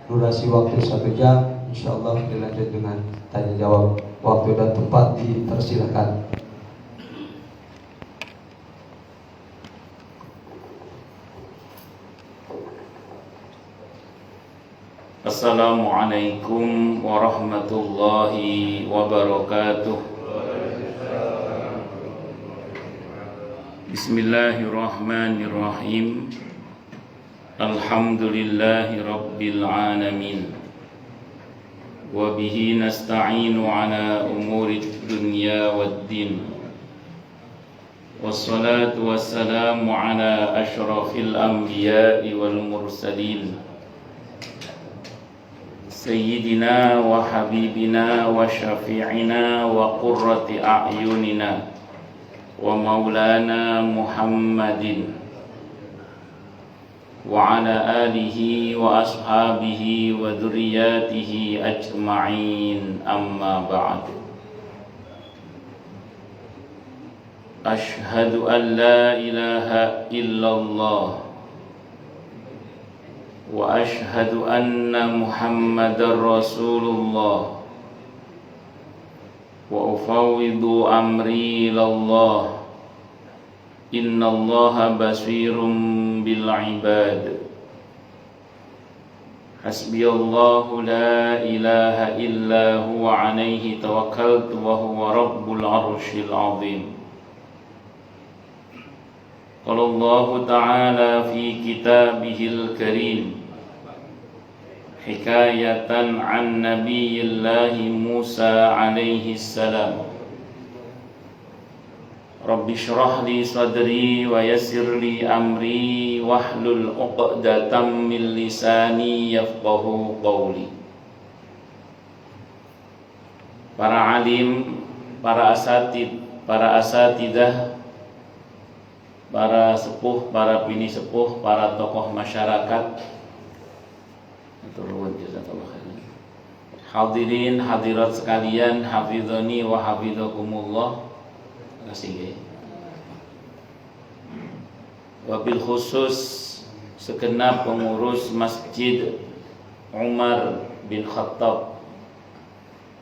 durasi waktu 1 jam. Insyaallah dilanjut dengan tanya jawab. Waktu dan tempat dipersilakan. Assalamualaikum warahmatullahi wabarakatuh. Bismillahirrahmanirrahim. Alhamdulillahi rabbil alamin. Wa bihi nasta'inu ala umuri dunya waddin. Wassalatu wassalamu ala asyrafil anbiya'i wal mursalin, Sayyidina wa habibina wa syafi'ina wa qurrati a'yunina wa maulana Muhammadin wa ala alihi wa ashabihi wa dhurriyyatihi ajma'in, amma ba'du. Ashhadu an la ilaha illallah wa ashhadu anna Muhammadar Rasulullah wa ufawwidu amri ilallah. Innallaha basirum bil ibad. Hasbiyallahu la ilaha illa huwa alaihi tawakkaltu wa huwa rabbul arsyil azim. Qala Allah ta'ala fi kitabihil karim hikayatan an nabiyillahi Musa alaihi salam. Rabbi shrah li sadri wa yassir li amri wahlul 'uqdatam min lisani yafqahu qawli. Para alim, para asatid, para asatidah, para sepuh, para bini sepuh, para tokoh masyarakat, hadirin hadirat sekalian, hafizani wa hafizakumullah. Terima kasih. Wabil khusus segenap pengurus Masjid Umar bin Khattab,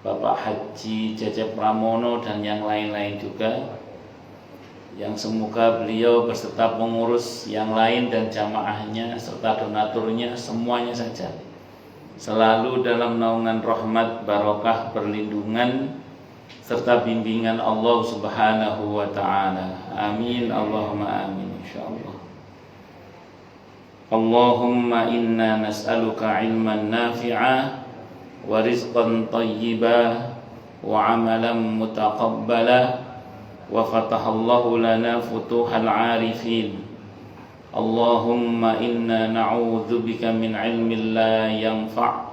Bapak Haji Cecep Pramono dan yang lain-lain juga, yang semoga beliau beserta pengurus yang lain dan jamaahnya serta donaturnya semuanya saja selalu dalam naungan rahmat, barokah, perlindungan serta bimbingan Allah Subhanahu wa ta'ala. Amin, Allahumma amin, insyaallah. Allahumma inna nas'aluka ilman nafi'a wa rizqan tayyiba wa amalan mutaqabbala wa fatahallahu lana futuhal arifin. Allahumma inna na'udzubika min ilmin la yanfa'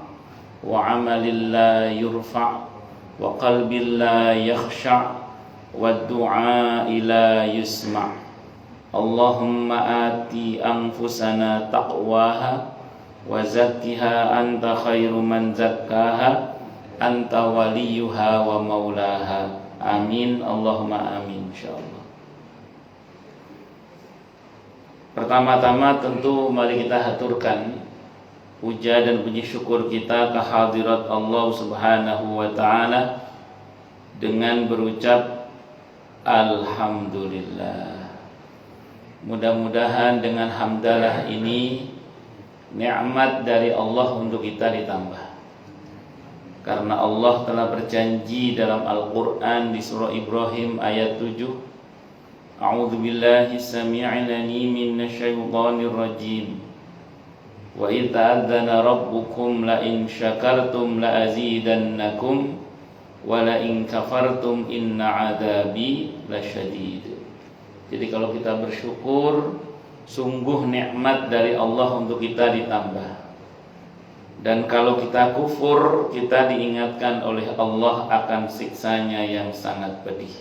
wa amalin la yurfa' wa qalbin la yakhsha' wa du'a la yusma'. Allahumma ati anfusana taqwaha wa zakkiha anta khairu man zakkaha anta waliyuha wa maulaha. Amin, Allahumma amin, insyaallah. Pertama-tama tentu mari kita haturkan puja dan puji syukur kita ke hadirat Allah Subhanahu wa ta'ala dengan berucap alhamdulillah. Mudah-mudahan dengan hamdalah ini nikmat dari Allah untuk kita ditambah. Karena Allah telah berjanji dalam Al-Quran di surah Ibrahim ayat 7, A'udzu billahi samii'il 'aliim minasyaitonir rajiim. Wa idh ta'adzana rabbukum la in syakartum la azidannakum wa la in kafartum inna 'adzabi lasyadid. Jadi kalau kita bersyukur, sungguh nikmat dari Allah untuk kita ditambah. Dan kalau kita kufur, kita diingatkan oleh Allah akan siksanya yang sangat pedih.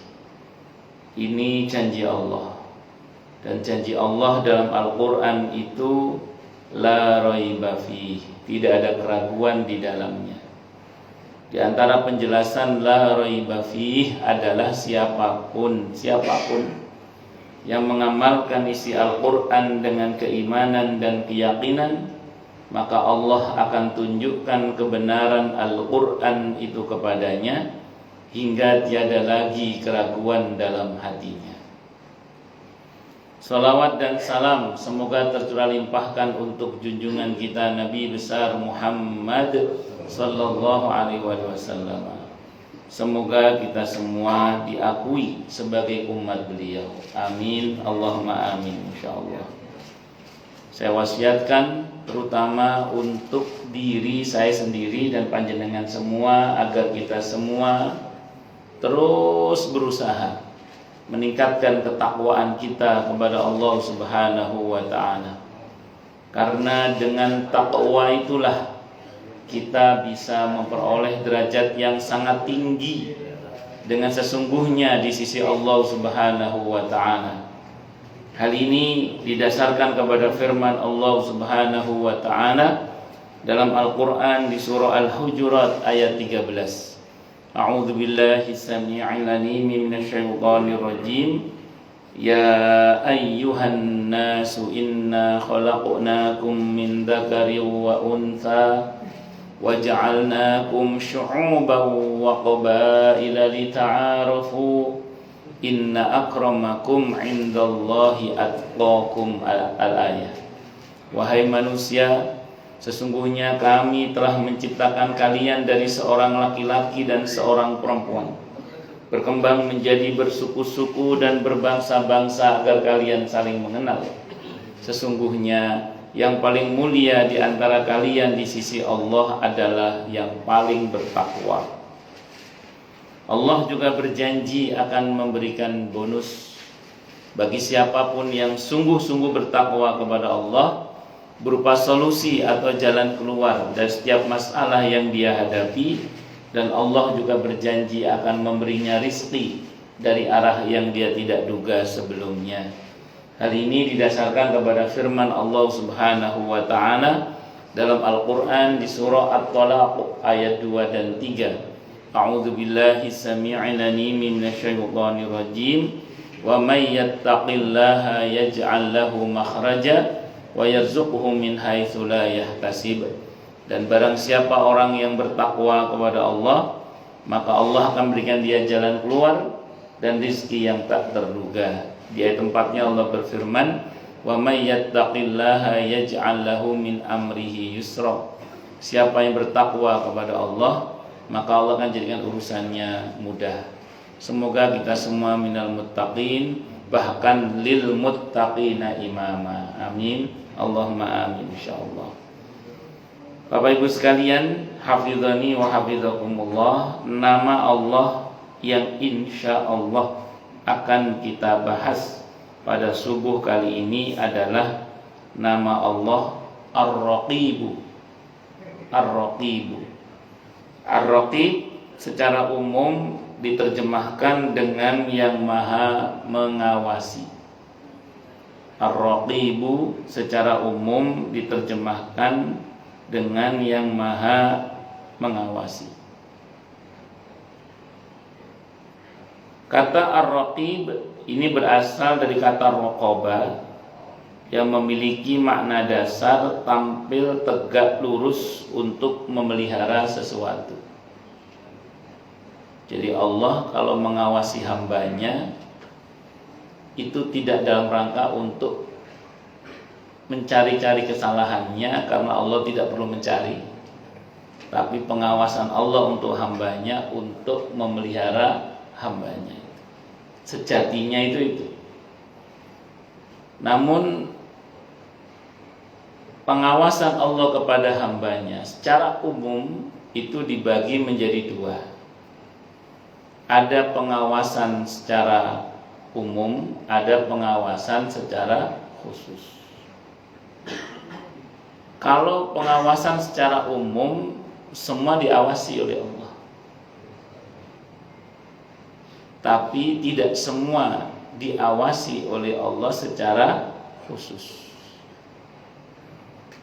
Ini janji Allah. Dan janji Allah dalam Al-Quran itu la raiba fih, tidak ada keraguan di dalamnya. Di antara penjelasan la raiba fih adalah siapapun yang mengamalkan isi Al-Quran dengan keimanan dan keyakinan, maka Allah akan tunjukkan kebenaran Al-Quran itu kepadanya hingga tiada lagi keraguan dalam hatinya. Salawat dan salam semoga tercurah limpahkan untuk junjungan kita Nabi besar Muhammad sallallahu alaihi wasallam. Semoga kita semua diakui sebagai umat beliau. Amin, Allahumma amin, insyaallah. Saya wasiatkan terutama untuk diri saya sendiri dan panjenengan semua agar kita semua terus berusaha meningkatkan ketakwaan kita kepada Allah Subhanahu wa taala. Karena dengan takwa itulah kita bisa memperoleh derajat yang sangat tinggi dengan sesungguhnya di sisi Allah Subhanahu wa taala. Hal ini didasarkan kepada firman Allah Subhanahu wa taala dalam Al-Qur'an di surah Al-Hujurat ayat 13. A'udzu billahi samii'il 'aliim minasyaitonir rajim. Ya ayyuhan nasu inna khalaqnakum min dzakarin wa untha waja'alnakum syu'uban wa qabaila lita'arafu inna akramakum 'indallahi atqakum al-ayah. Wahai manusia, sesungguhnya kami telah menciptakan kalian dari seorang laki-laki dan seorang perempuan, berkembang menjadi bersuku-suku dan berbangsa-bangsa agar kalian saling mengenal. Sesungguhnya yang paling mulia di antara kalian di sisi Allah adalah yang paling bertakwa. Allah juga berjanji akan memberikan bonus bagi siapapun yang sungguh-sungguh bertakwa kepada Allah, berupa solusi atau jalan keluar dari setiap masalah yang dia hadapi, dan Allah juga berjanji akan memberinya rizki dari arah yang dia tidak duga sebelumnya. Hal ini didasarkan kepada firman Allah Subhanahu wa taala dalam Al-Qur'an di surah At-Talaq ayat 2 dan 3. A'udzu billahi samii'il 'aliim minasyaitonir rajim. Wa may yattaqillaha yaj'al lahu makhraja wa yarzuqhu min haitsu la yahtasib. Dan barang siapa orang yang bertakwa kepada Allah, maka Allah akan berikan dia jalan keluar dan rezeki yang tak terduga. Di ayat tempatnya Allah berfirman, "Wa may yattaqillaha yaj'al lahu min amrihi yusra." Siapa yang bertakwa kepada Allah, maka Allah akan jadikan urusannya mudah. Semoga kita semua minal muttaqin, bahkan lil muttaqina imama. Amin. Allahumma amin insyaallah. Bapak Ibu sekalian, hafizani wa hafizakumullah, nama Allah yang insyaallah akan kita bahas pada subuh kali ini adalah nama Allah Ar-Raqibu. Ar-Raqibu. Ar-Raqib secara umum diterjemahkan dengan yang maha mengawasi. Ar-Raqibu secara umum diterjemahkan dengan yang maha mengawasi. Kata Ar-Raqib ini berasal dari kata raqaba yang memiliki makna dasar tampil tegak lurus untuk memelihara sesuatu. Jadi Allah kalau mengawasi hambanya itu tidak dalam rangka untuk mencari-cari kesalahannya, karena Allah tidak perlu mencari. Tapi pengawasan Allah untuk hambanya, untuk memelihara hambanya. Sejatinya itu. Namun pengawasan Allah kepada hambanya secara umum itu dibagi menjadi dua. Ada pengawasan secara umum, ada pengawasan secara khusus. Kalau pengawasan secara umum, semua diawasi oleh Allah. Tapi tidak semua diawasi oleh Allah secara khusus.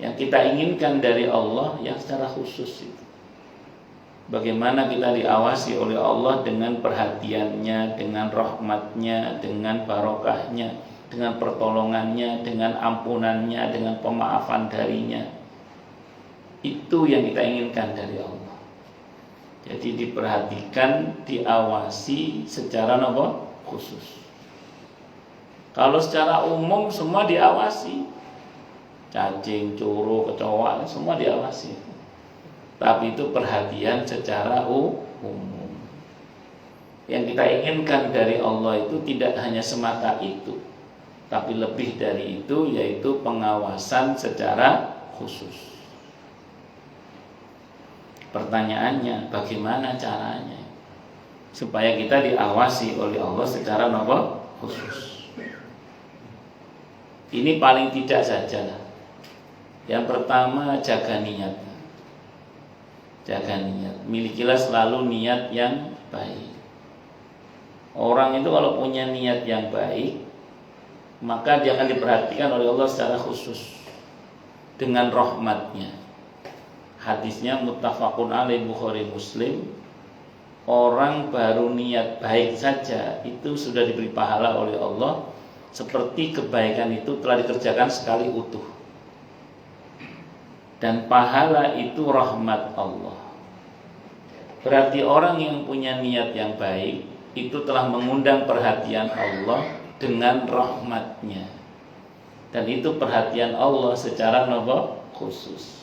Yang kita inginkan dari Allah yang secara khusus itu. Bagaimana kita diawasi oleh Allah dengan perhatiannya, dengan rahmatnya, dengan barokahnya, dengan pertolongannya, dengan ampunannya, dengan pemaafan darinya. Itu yang kita inginkan dari Allah. Jadi diperhatikan, diawasi secara khusus. Kalau secara umum semua diawasi, cacing, curu, kecoa semua diawasi. Tapi itu perhatian secara umum. Yang kita inginkan dari Allah itu tidak hanya semata itu, tapi lebih dari itu, yaitu pengawasan secara khusus. Pertanyaannya, bagaimana caranya supaya kita diawasi oleh Allah secara khusus? Ini paling tidak saja. Yang pertama, jaga niat. Jaga niat. Milikilah selalu niat yang baik. Orang itu kalau punya niat yang baik, maka dia akan diperhatikan oleh Allah secara khusus dengan rahmatnya. Hadisnya muttafaqun alaih, Bukhari Muslim. Orang baru niat baik saja itu sudah diberi pahala oleh Allah, seperti kebaikan itu telah dikerjakan sekali utuh. Dan pahala itu rahmat Allah. Berarti orang yang punya niat yang baik itu telah mengundang perhatian Allah dengan rahmatnya. Dan itu perhatian Allah secara khusus.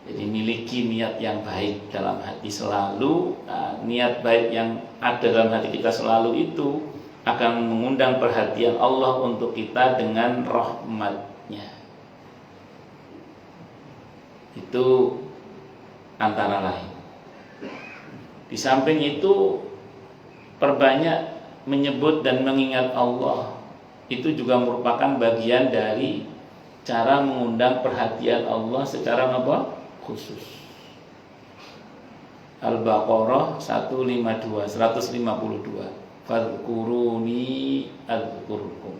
Jadi miliki niat yang baik dalam hati selalu. Niat baik yang ada dalam hati kita selalu itu akan mengundang perhatian Allah untuk kita dengan rahmatnya. Itu antara lain. Di samping itu, perbanyak menyebut dan mengingat Allah. Itu juga merupakan bagian dari cara mengundang perhatian Allah secara khusus. Al-Baqarah 152. Fadhkuruni adzkurkum.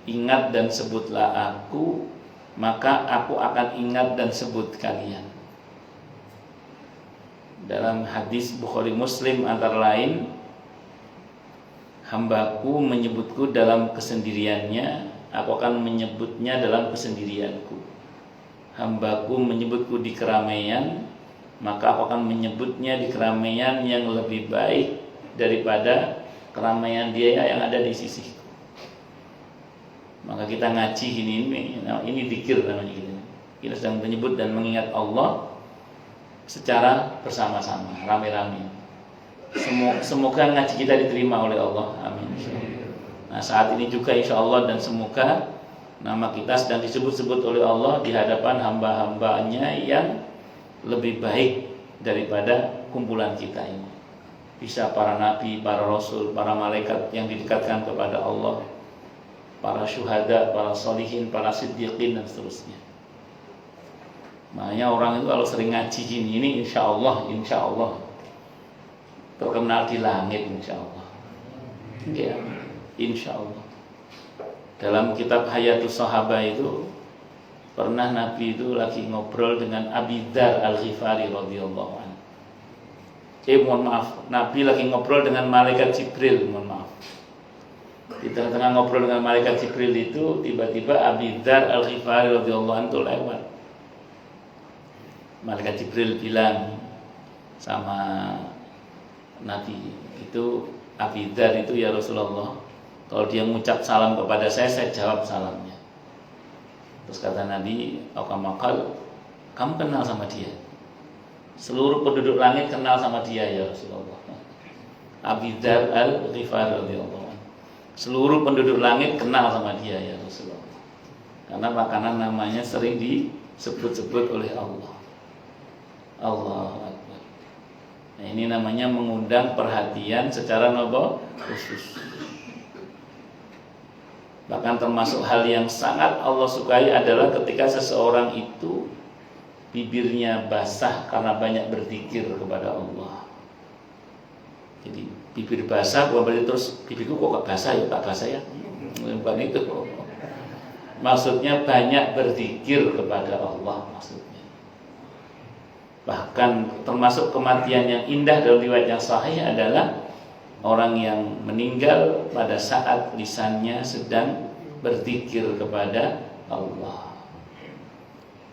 Ingat dan sebutlah aku, maka aku akan ingat dan sebut kalian. Dalam hadis Bukhari Muslim antara lain, hambaku menyebutku dalam kesendiriannya, aku akan menyebutnya dalam kesendirianku. Hambaku menyebutku di keramaian, maka aku akan menyebutnya di keramaian yang lebih baik daripada keramaian dia yang ada di sisiku. Maka kita ngaji ini dzikir namanya gitu. Kita sedang menyebut dan mengingat Allah secara bersama-sama, rame-rame. Semoga ngaji kita diterima oleh Allah. Amin. Nah, saat ini juga insya Allah dan semoga nama kita sedang disebut-sebut oleh Allah di hadapan hamba-hambanya yang lebih baik daripada kumpulan kita ini. Bisa para nabi, para rasul, para malaikat yang didekatkan kepada Allah, para syuhada, para solihin, para siddiqin dan seterusnya. Makanya orang itu kalau sering ngaji ini insya Allah terkenal di langit insya Allah. Ya, insya Allah. Dalam kitab Hayatus Sahabah itu pernah Nabi itu lagi ngobrol dengan Abi Dzar Al-Ghifari radhiyallahu anhu. Mohon maaf, Nabi lagi ngobrol dengan malaikat Jibril, mohon maaf. Di tengah-tengah ngobrol dengan malaikat Jibril itu tiba-tiba Abi Dzar Al-Ghifari radhiyallahu anhu lewat. Malaikat Jibril bilang sama Nabi itu, Abi Dzar itu ya Rasulullah, kalau dia mengucap salam kepada saya jawab salamnya. Terus kata Nabi, kamu kenal sama dia? Seluruh penduduk langit kenal sama dia ya Rasulullah. Abi Dzar Al-Ghifari radhiyallahu anhu. Seluruh penduduk langit kenal sama dia ya Rasulullah. Karena makanan namanya sering disebut-sebut oleh Allah. Allahu Akbar. Nah, ini namanya mengundang perhatian secara khusus. Bahkan termasuk hal yang sangat Allah sukai adalah ketika seseorang itu bibirnya basah karena banyak berzikir kepada Allah. Jadi bibir basah bukan berarti terus bibirku kok basah ya, tak basah ya. Bukan itu. Maksudnya banyak berzikir kepada Allah maksudnya. Bahkan termasuk kematian yang indah dalam riwayat yang sahih adalah orang yang meninggal pada saat lisannya sedang berzikir kepada Allah.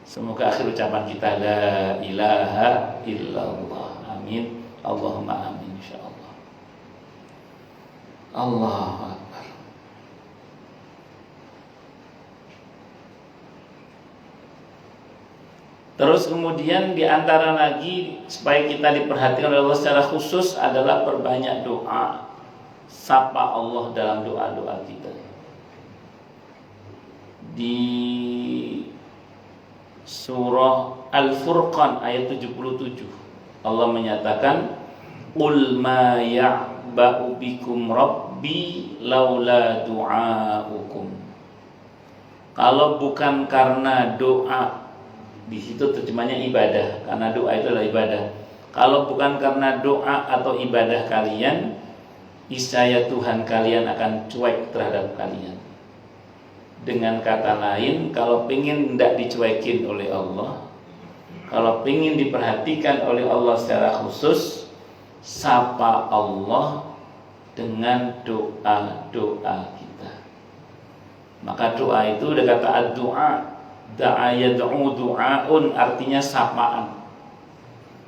Semoga akhir ucapan kita la ilaha illallah. Amin. Allahumma amin insyaallah. Allahu akbar. Terus kemudian di antara lagi supaya kita diperhatikan oleh Allah secara khusus adalah perbanyak doa. Sapa Allah dalam doa-doa kita. Di surah Al-Furqan ayat 77 Allah menyatakan qul ma ya'ba'u bikum rabbi laula du'aukum. Kalau bukan karena doa, di situ terjemahnya ibadah, karena doa itu adalah ibadah. Kalau bukan karena doa atau ibadah kalian, niscaya Tuhan kalian akan cuek terhadap kalian. Dengan kata lain, kalau pengen tidak dicuekin oleh Allah, kalau pengen diperhatikan oleh Allah secara khusus, sapa Allah dengan doa-doa kita. Maka doa itu ada kata ad-du'a, da'a yad'u du'aun, artinya sapaan.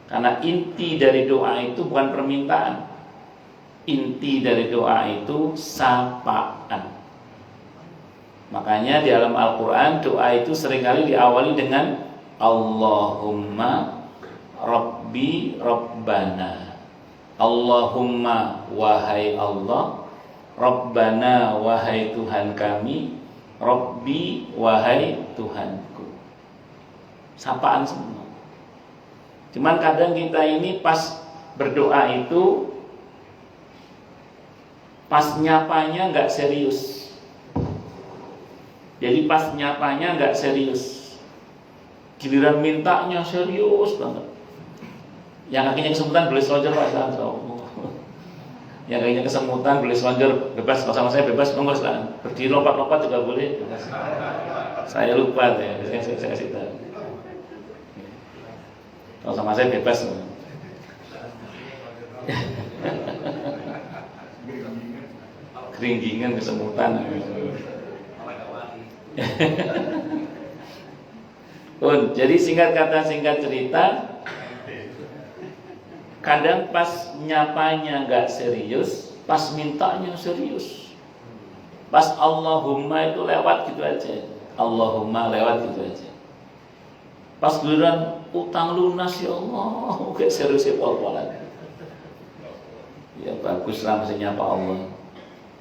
Karena inti dari doa itu bukan permintaan. Inti dari doa itu sapaan. Makanya di dalam Al-Quran doa itu seringkali diawali dengan Allahumma Rabbi Rabbana. Allahumma wahai Allah, Rabbana wahai Tuhan kami, Rabbi wahai Tuhanku. Sapaan semua. Cuman kadang kita ini pas berdoa itu, pas nyapanya nggak serius. Jadi pas nyapanya nggak serius, giliran mintanya serius banget. Yang kakinya kesemutan boleh selonjor Pak. Yang kakinya kesemutan boleh selonjor bebas. Kalau sama saya bebas, monggo silakan. Berdiri lompat-lompat juga boleh. Bebas. Saya lupa ya, saya kasih tahu. Kalau sama saya bebas. Keringgingan, kesemutan. Jadi singkat kata singkat cerita, kadang pas nyapanya nggak serius, pas mintanya serius. Pas Allahumma itu lewat gitu aja, Allahumma lewat gitu aja. Pas giliran utang lunas, ya Allah, kayak serius ya Allah. Ya baguslah masih nyapa Allah.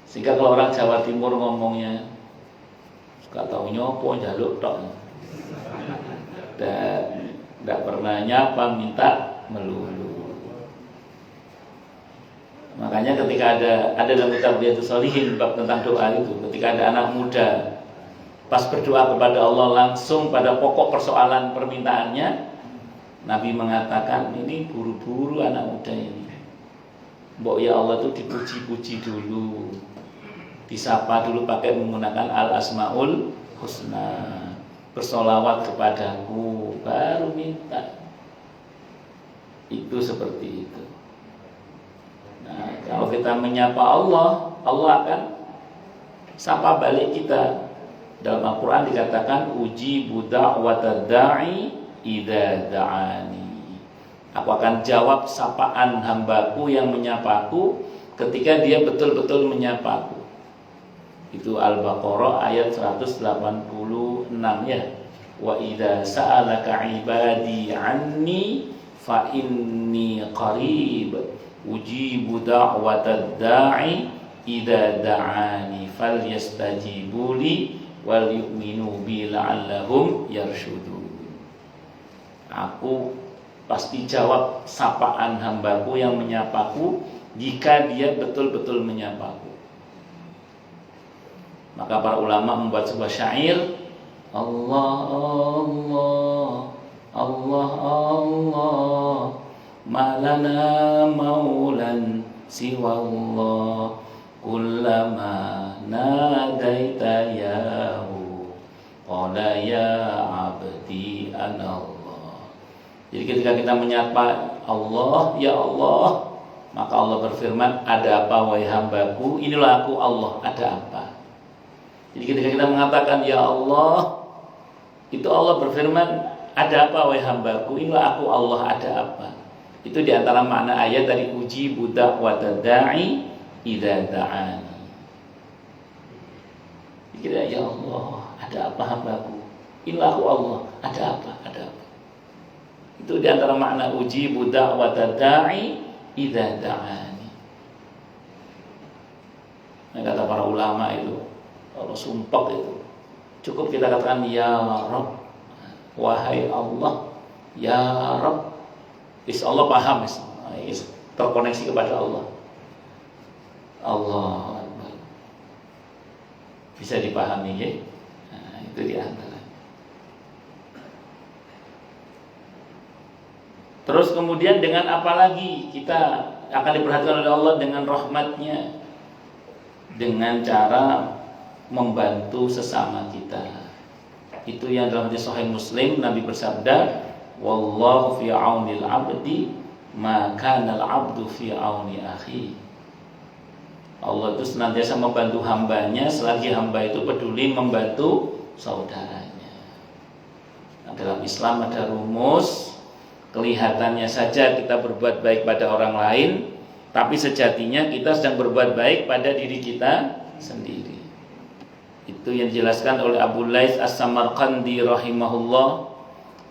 Sehingga kalau orang Jawa Timur ngomongnya, gak tahu nyopo jaluk tok. Dan gak pernah nyapa minta melulu. Makanya ketika ada dalam kitab Riyadhus Shalihin bab tentang doa itu, ketika ada anak muda pas berdoa kepada Allah langsung pada pokok persoalan permintaannya, Nabi mengatakan ini buru-buru anak muda ini. Mbok ya Allah itu dipuji-puji dulu, disapa dulu pakai menggunakan al-asmaul husna, bersolawat kepadaku, baru minta. Itu seperti itu. Nah, kalau kita menyapa Allah, Allah akan sapa balik kita. Dalam Al-Quran dikatakan uji budak watada'i idza da'ani. Aku akan jawab sapaan hambaku yang menyapaku ketika dia betul-betul menyapaku. Itu Al-Baqarah ayat 186 ya. Wa idza sa'alaka ibadi anni fa inni qarib ujibu da'watad da'i idza da'ani falyastajibu li wal yu'minu bi la'allahum yarshudun. Aku pasti jawab sapaan hambaku yang menyapaku jika dia betul-betul menyapaku. Maka para ulama membuat sebuah syair, Allah Allah Allah Allah malana maulan siwallah kullama nadaita yahu qala ya abdi anallah. Jadi ketika kita menyapa Allah, ya Allah, maka Allah berfirman, ada apa wahai hambaku, inilah aku Allah, ada apa. Jadi ketika kita mengatakan ya Allah, Itu Allah berfirman, ada apa wahai hambaku? Inilah aku Allah, ada apa? Itu diantara makna ayat dari ujibu da'wata da'i idza da'ani. Kira ya Allah, ada apa hambaku? Inilah aku Allah, ada apa? Ada apa? Itu diantara makna ujibu da'wata da'i idza da'ani. Nah, kata para ulama itu, kalau sumpah itu cukup kita katakan ya Rabb, wahai Allah, ya Rabb. Allah paham, terkoneksi kepada Allah. Allah bisa dipahami ya. Nah, itu diantara. Terus kemudian dengan apa lagi kita akan diperhatikan oleh Allah dengan rahmatnya, dengan cara membantu sesama kita. Itu yang dalam hadis Sahih Muslim Nabi bersabda, wallahu fi aunil abdi ma kana al abdu fi auni akhi. Allah itu senantiasa membantu hambanya selagi hamba itu peduli membantu saudaranya. Nah, dalam Islam ada rumus, kelihatannya saja kita berbuat baik pada orang lain, tapi sejatinya kita sedang berbuat baik pada diri kita sendiri. Itu yang dijelaskan oleh Abu Lais As-Samarqandi rahimahullah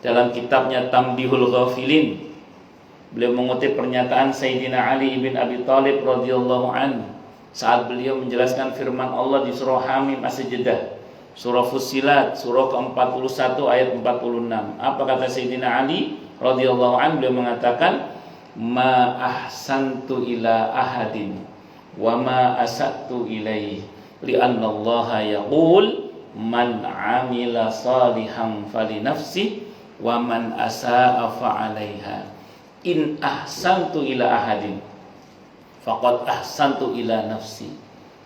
dalam kitabnya Tambihul Ghafilin. Beliau mengutip pernyataan Sayyidina Ali bin Abi Thalib radhiyallahu anhu saat beliau menjelaskan firman Allah di surah Hamim As-Sajdah, surah Fussilat, surah ke-41 ayat 46. Apa kata Sayyidina Ali radhiyallahu anhu? Beliau mengatakan, ma ahsantu ila ahadin wa ma asattu ilaihi li'anna Allah yaqul man 'amila salihan fali nafsihi wa man asaa fa 'alaiha in ahsantu ila ahadin faqad ahsantu ila nafsi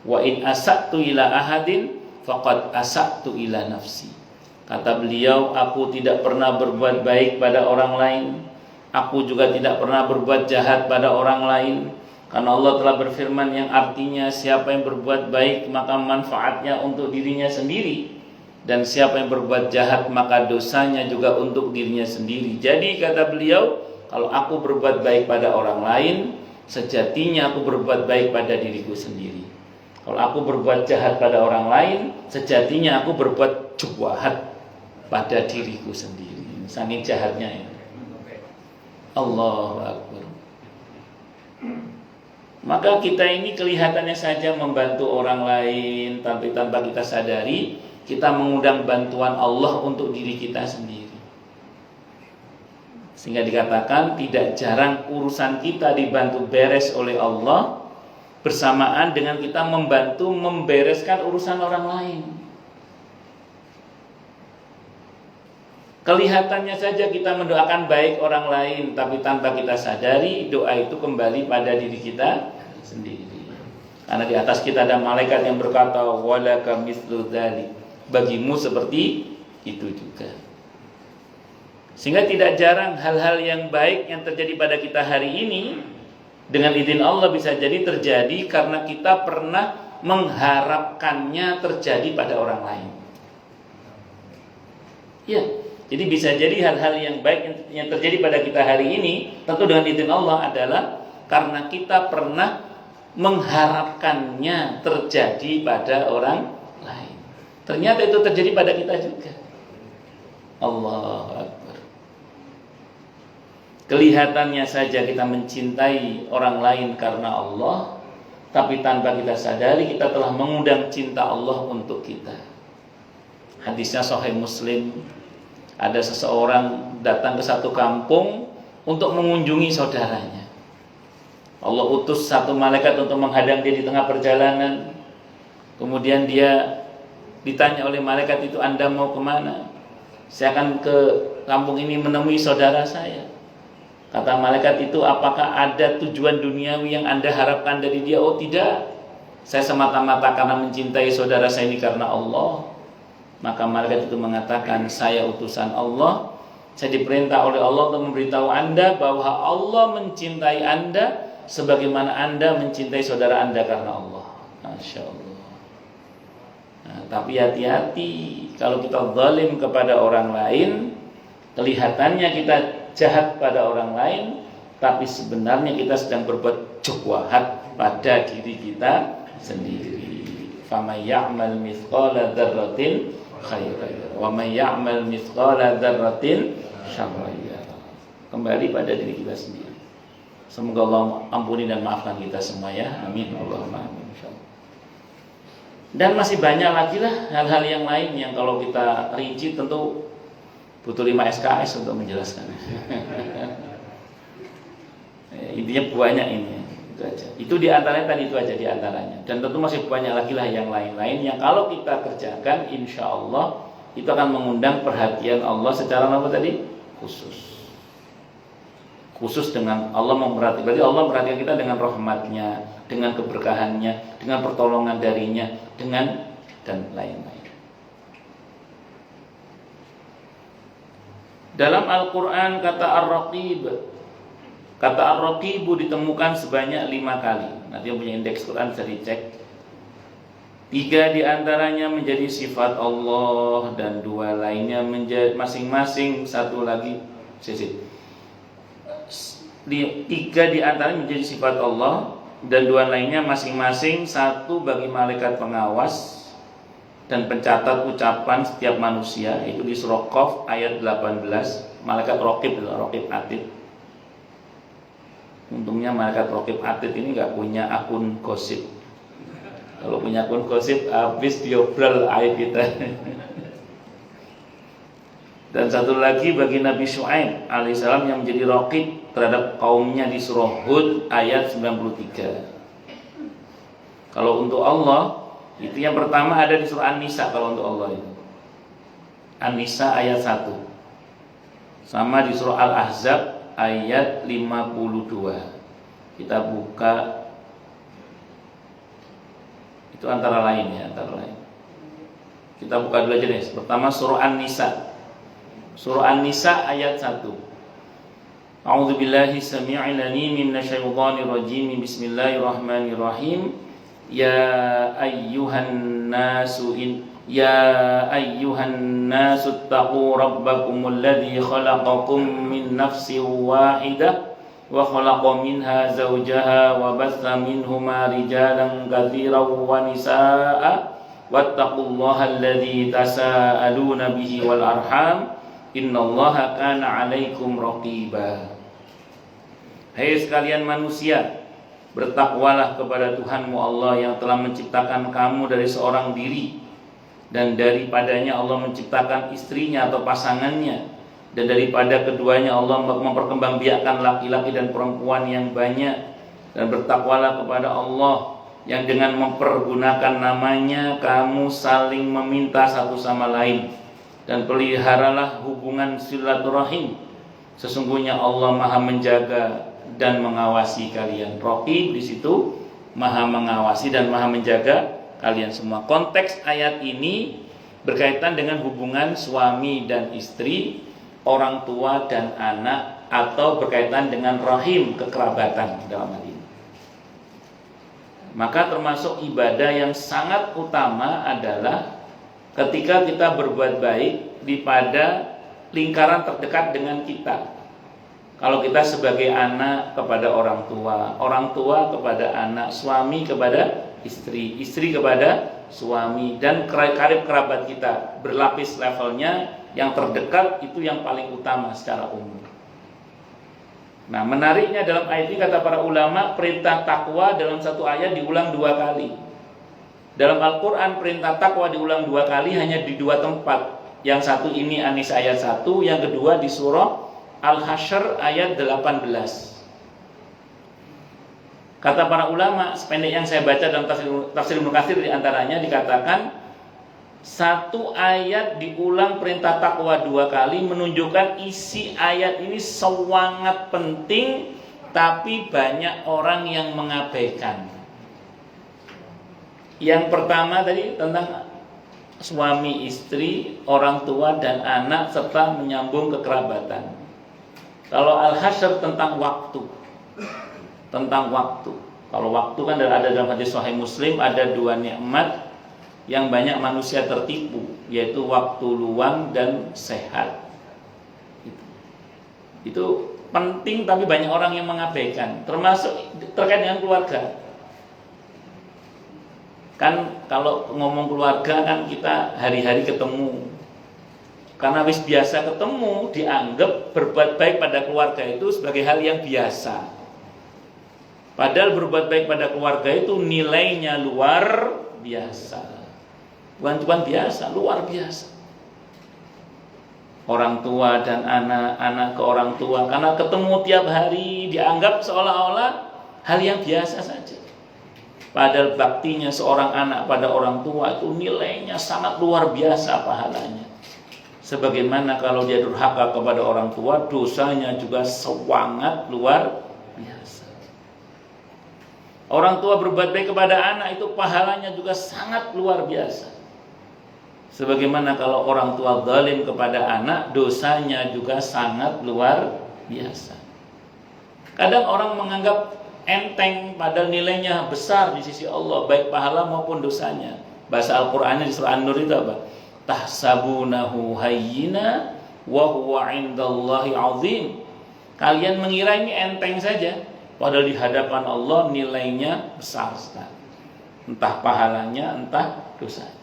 wa in asattu ila ahadin faqad asattu ila nafsi. Kata beliau, aku tidak pernah berbuat baik pada orang lain, aku juga tidak pernah berbuat jahat pada orang lain, karena Allah telah berfirman yang artinya siapa yang berbuat baik maka manfaatnya untuk dirinya sendiri, dan siapa yang berbuat jahat maka dosanya juga untuk dirinya sendiri. Jadi kata beliau, kalau aku berbuat baik pada orang lain, sejatinya aku berbuat baik pada diriku sendiri. Kalau aku berbuat jahat pada orang lain, sejatinya aku berbuat jahat pada diriku sendiri. Saking jahatnya ya. Allahu Akbar. Maka kita ini kelihatannya saja membantu orang lain, tapi tanpa kita sadari kita mengundang bantuan Allah untuk diri kita sendiri. Sehingga dikatakan tidak jarang urusan kita dibantu beres oleh Allah bersamaan dengan kita membantu membereskan urusan orang lain. Kelihatannya saja kita mendoakan baik orang lain, tapi tanpa kita sadari doa itu kembali pada diri kita sendiri. Karena di atas kita ada malaikat yang berkata, walaka mithlu dzalik, bagimu seperti itu juga. Sehingga tidak jarang hal-hal yang baik yang terjadi pada kita hari ini dengan izin Allah bisa jadi terjadi karena kita pernah mengharapkannya terjadi pada orang lain. Ya, jadi bisa jadi hal-hal yang baik yang terjadi pada kita hari ini tentu dengan izin Allah adalah karena kita pernah mengharapkannya terjadi pada orang lain. Ternyata itu terjadi pada kita juga. Allahu Akbar. Kelihatannya saja kita mencintai orang lain karena Allah, tapi tanpa kita sadari kita telah mengundang cinta Allah untuk kita. Hadisnya Sahih Muslim, ada seseorang datang ke satu kampung untuk mengunjungi saudaranya. Allah utus satu malaikat untuk menghadang dia di tengah perjalanan. Kemudian dia ditanya oleh malaikat itu, Anda mau kemana? Saya akan ke kampung ini menemui saudara saya. Kata malaikat itu, apakah ada tujuan duniawi yang Anda harapkan dari dia? Oh tidak, saya semata-mata karena mencintai saudara saya ini karena Allah. Maka malaikat itu mengatakan, saya utusan Allah, saya diperintah oleh Allah untuk memberitahu Anda bahwa Allah mencintai Anda sebagaimana Anda mencintai saudara Anda karena Allah. Masya Allah. Nah, tapi hati-hati kalau kita zalim kepada orang lain, kelihatannya kita jahat pada orang lain, tapi sebenarnya kita sedang berbuat jahwahat pada diri kita sendiri. Faman ya'mal mithqala dzarratin khairan yara wa man ya'mal mithqala dzarratin syarran yara. Kembali pada diri kita sendiri. Semoga Allah ampuni dan maafkan kita semua ya. Amin Allahumma amin insyaallah. Dan masih banyak lagi lah hal-hal yang lain yang kalau kita rinci tentu butuh 5 SKS untuk menjelaskan. Intinya banyak ini, itu aja. Itu diantaranya tadi itu aja diantaranya. Dan tentu masih banyak lagi lah yang lain-lain yang kalau kita kerjakan, insya Allah itu akan mengundang perhatian Allah secara apa tadi? Khusus dengan Allah memperhatikan. Berarti Allah memperhatikan kita dengan rahmatnya, dengan keberkahannya, dengan pertolongan darinya, dengan dan lain-lain. Dalam Al-Quran kata Ar-Raqibu ditemukan sebanyak 5 kali. Nanti yang punya indeks Quran bisa dicek. 3 diantaranya menjadi sifat Allah dan 2 lainnya menjadi masing-masing satu lagi 3 diantaranya menjadi sifat Allah dan 2 lainnya masing-masing satu bagi malaikat pengawas dan pencatat ucapan setiap manusia. Itu di surah Qaf ayat 18. Malaikat Raqib Atid. Untungnya malaikat Raqib Atid ini nggak punya akun gosip. Kalau punya akun gosip habis diobral aib kita. Dan satu lagi bagi Nabi Syuaib alaihissalam yang menjadi Raqib terhadap kaumnya di surah Hud ayat 93. Kalau untuk Allah itu yang pertama ada di surah An-Nisa. Kalau untuk Allah itu An-Nisa ayat 1. Sama di surah Al-Ahzab ayat 52. Kita buka itu antara lain. Kita buka dulu aja deh. Pertama surah An-Nisa. Surah An-Nisa ayat 1. A'udzubillahi samii'il 'aliim minasyaitonir rajiim. Bismillahirrahmanirrahim. Ya ayyuhan nasu taqu rabbakumul ladzi khalaqakum min nafsin wahidah wa khalaqa minha zawjaha wa batha minhuma rijalan katsiran wa nisaa'a wattaqullaha alladzi tasaaluna bihi wal arham innallaha kana 'alaikum raqiba. Hai sekalian manusia, bertakwalah kepada Tuhanmu Allah yang telah menciptakan kamu dari seorang diri, dan daripadanya Allah menciptakan istrinya atau pasangannya, dan daripada keduanya Allah memperkembangbiakkan laki-laki dan perempuan yang banyak. Dan bertakwalah kepada Allah yang dengan mempergunakan namanya kamu saling meminta satu sama lain, dan peliharalah hubungan silaturahim. Sesungguhnya Allah Maha menjaga dan mengawasi kalian. Raqib di situ Maha mengawasi dan Maha menjaga kalian semua. Konteks ayat ini berkaitan dengan hubungan suami dan istri, orang tua dan anak, atau berkaitan dengan rahim, kekerabatan dalam hal ini. Maka termasuk ibadah yang sangat utama adalah ketika kita berbuat baik pada lingkaran terdekat dengan kita. Kalau kita sebagai anak kepada orang tua kepada anak, suami kepada istri, istri kepada suami, dan karib kerabat kita berlapis levelnya. Yang terdekat itu yang paling utama secara umum. Nah, menariknya dalam ayat ini kata para ulama, perintah takwa dalam satu ayat diulang 2 kali. Dalam Al-Quran perintah takwa diulang 2 kali hanya di 2 tempat. Yang satu ini An-Nisa ayat 1, yang kedua di surah Al-Hasyr ayat 18. Kata para ulama, sependek yang saya baca dalam tafsir Ibnu Katsir diantaranya dikatakan, satu ayat diulang perintah takwa 2 kali menunjukkan isi ayat ini sangat penting, tapi banyak orang yang mengabaikan. Yang pertama tadi tentang suami istri, orang tua dan anak, serta menyambung kekerabatan. Kalau Al-Hasyr tentang waktu. Kalau waktu kan ada dalam hadis Sahih Muslim, ada 2 nikmat yang banyak manusia tertipu, yaitu waktu luang dan sehat. Itu penting, tapi banyak orang yang mengabaikan, termasuk terkait dengan keluarga. Kan kalau ngomong keluarga kan kita hari-hari ketemu. Karena wis biasa ketemu, dianggap berbuat baik pada keluarga itu sebagai hal yang biasa. Padahal berbuat baik pada keluarga itu nilainya luar biasa. Bukan cuma biasa, luar biasa. Orang tua dan anak, anak ke orang tua, karena ketemu tiap hari dianggap seolah-olah hal yang biasa saja. Padahal baktinya seorang anak pada orang tua itu nilainya sangat luar biasa pahalanya. Sebagaimana kalau dia durhaka kepada orang tua, dosanya juga sangat luar biasa. Orang tua berbuat baik kepada anak itu pahalanya juga sangat luar biasa. Sebagaimana kalau orang tua zalim kepada anak, dosanya juga sangat luar biasa. Kadang orang menganggap enteng, padahal nilainya besar di sisi Allah, baik pahala maupun dosanya. Bahasa Al-Qur'annya di surah An-Nur itu apa? Tahsabunahu hayyina wa huwa 'indallahi 'azim. Kalian mengira ini enteng saja, padahal di hadapan Allah nilainya besar sekali. Entah pahalanya, entah dosanya.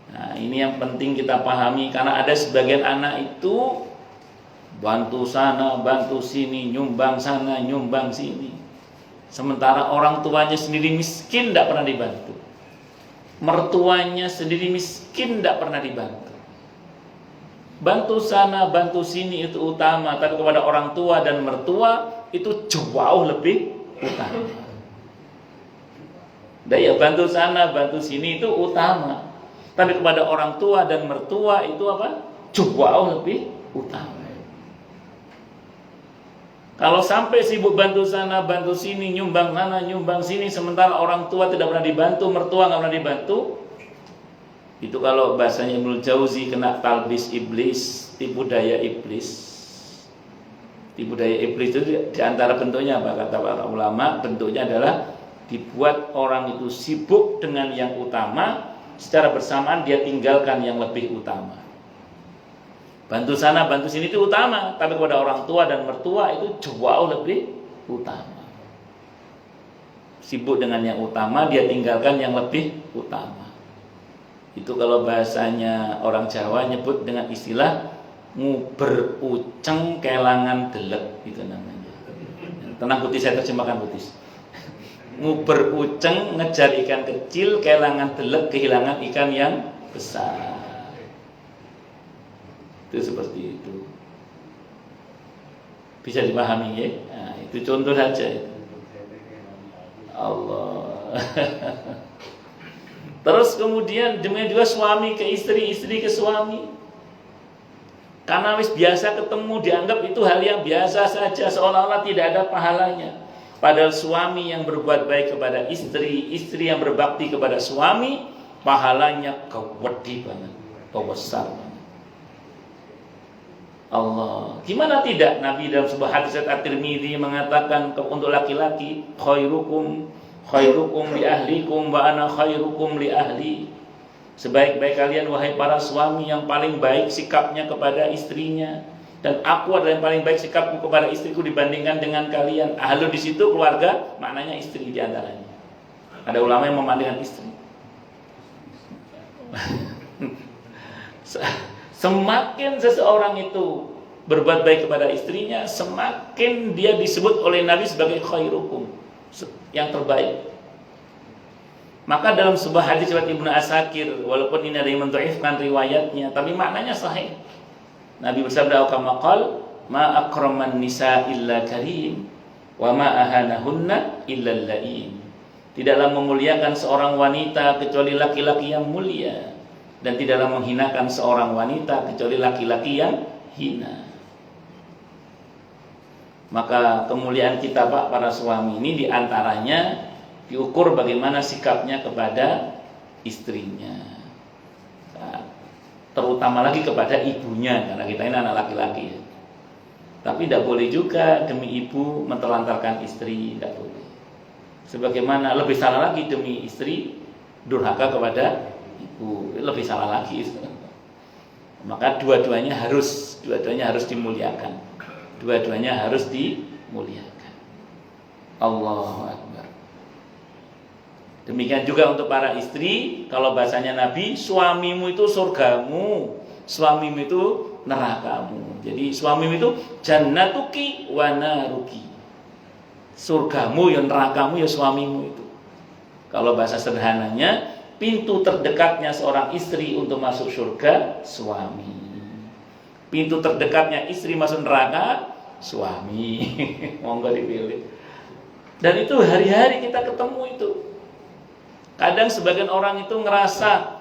Nah, ini yang penting kita pahami, karena ada sebagian anak itu bantu sana, bantu sini, nyumbang sana, nyumbang sini. Sementara orang tuanya sendiri miskin, tidak pernah dibantu. Mertuanya sendiri miskin, tidak pernah dibantu. Bantu sana, bantu sini itu utama, tapi kepada orang tua dan mertua itu jauh lebih utama. Daya bantu sana, bantu sini itu utama, tapi kepada orang tua dan mertua itu apa? Jauh lebih utama. Kalau sampai sibuk bantu sana, bantu sini, nyumbang sana, nyumbang sini, sementara orang tua tidak pernah dibantu, mertua nggak pernah dibantu, itu kalau bahasanya Ibnu Jauzi kena talbis iblis, tipu daya iblis. Tipu daya iblis itu diantara bentuknya apa? Kata para ulama, bentuknya adalah dibuat orang itu sibuk dengan yang utama, secara bersamaan dia tinggalkan yang lebih utama. Bantu sana, bantu sini itu utama, tapi kepada orang tua dan mertua itu jauh lebih utama. Sibuk dengan yang utama, dia tinggalkan yang lebih utama. Itu kalau bahasanya orang Jawa nyebut dengan istilah nguber uceng kelangan delek, itu namanya. Tenang Butis, saya terjemahkan Butis. Nguber uceng ngejar ikan kecil, kelangan delek kehilangan ikan yang besar. Itu seperti itu. Bisa dipahami ya? Nah, itu contoh saja itu. Allah. Terus kemudian demikian juga suami ke istri, istri ke suami. Karena wis biasa ketemu, dianggap itu hal yang biasa saja, seolah-olah tidak ada pahalanya. Padahal suami yang berbuat baik kepada istri, istri yang berbakti kepada suami, pahalanya gede banget, besar banget. Allah, gimana tidak Nabi dalam sebuah hadis At-Tirmidzi mengatakan untuk laki-laki, khairukum li ahlikum wa ana khairukum li ahli. Sebaik-baik kalian wahai para suami, yang paling baik sikapnya kepada istrinya, dan aku adalah yang paling baik sikapku kepada istriku dibandingkan dengan kalian. Ahlu di situ keluarga, maknanya istri di antaranya. Ada ulama yang memandangkan istri. Semakin seseorang itu berbuat baik kepada istrinya, semakin dia disebut oleh Nabi sebagai khairukum, yang terbaik. Maka dalam sebuah hadis riwayat Ibnu Asakir, walaupun ini ada yang mendhaifkan riwayatnya, tapi maknanya sahih. Nabi bersabda, kama qala, ma akraman nisa illa karim, wa ma ahanahunna illa laim. Tidaklah memuliakan seorang wanita kecuali laki-laki yang mulia, dan tidaklah menghinakan seorang wanita kecuali laki-laki yang hina. Maka kemuliaan kita Pak para suami ini diantaranya diukur bagaimana sikapnya kepada istrinya, terutama lagi kepada ibunya, karena kita ini anak laki-laki. Tapi tidak boleh juga demi ibu mentelantarkan istri, tidak boleh. Sebagaimana lebih salah lagi demi istri durhaka kepada ibu, lebih salah lagi. Maka dua-duanya harus dimuliakan. Dua-duanya harus dimuliakan. Allahu Akbar. Demikian juga untuk para istri, kalau bahasanya Nabi, suamimu itu surgamu, suamimu itu nerakamu. Jadi suamimu itu jannatuki wa naruki. Surgamu ya nerakamu ya suamimu itu. Kalau bahasa sederhananya, pintu terdekatnya seorang istri untuk masuk surga, suami. Pintu terdekatnya istri masuk neraka, suami. Monggo dipilih. Dan itu hari-hari kita ketemu itu. Kadang sebagian orang itu ngerasa